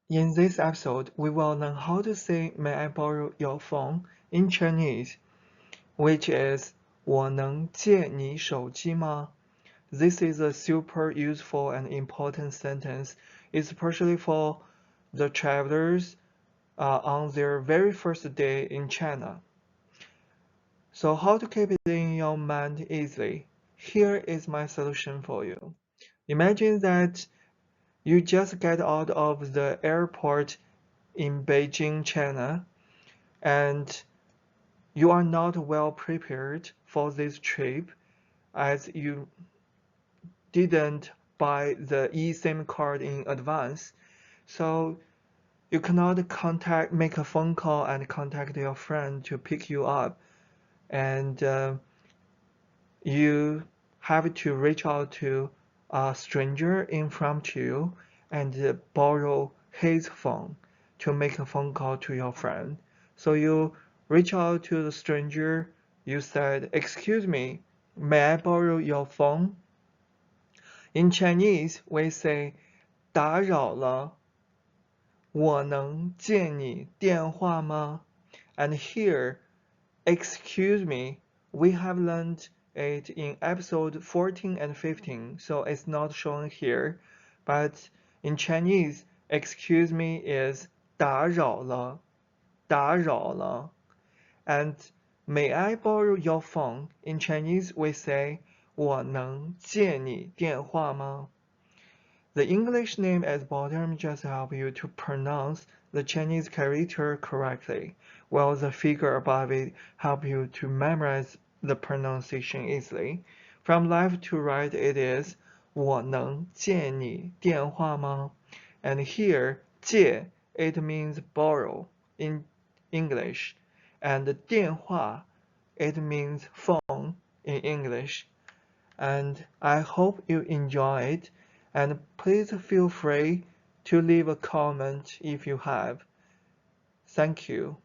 In this episode, we will learn how to say "May I borrow your phone" in Chinese, which is 我能借你手机吗? This is a super useful and important sentence, especially for the travelers on their very first day in China. So how to keep it in your mind easily? Here is my solution for you. Imagine that you just get out of the airport in Beijing, China, and you are not well prepared for this trip as you didn't buy the eSIM card in advance. So you cannot make a phone call and contact your friend to pick you up, and you have to reach out to a stranger in front of you and borrow his phone to make a phone call to your friend. So you reach out to the stranger, you said, "Excuse me, may I borrow your phone?" In Chinese, we say, 打扰了，我能借你电话吗? And here, excuse me, we have learned it in episode 14 and 15, so it's not shown here. But in Chinese, excuse me is 打扰了,打扰了. And may I borrow your phone? In Chinese, we say 我能借你电话吗? The English name at bottom just help you to pronounce the Chinese character correctly, while the figure above it help you to memorize the pronunciation easily. From left to right it is 我能借你电话吗? And here 借 it means borrow in English, and 电话 it means phone in English. And I hope you enjoy it, and please feel free to leave a comment if you have. Thank you.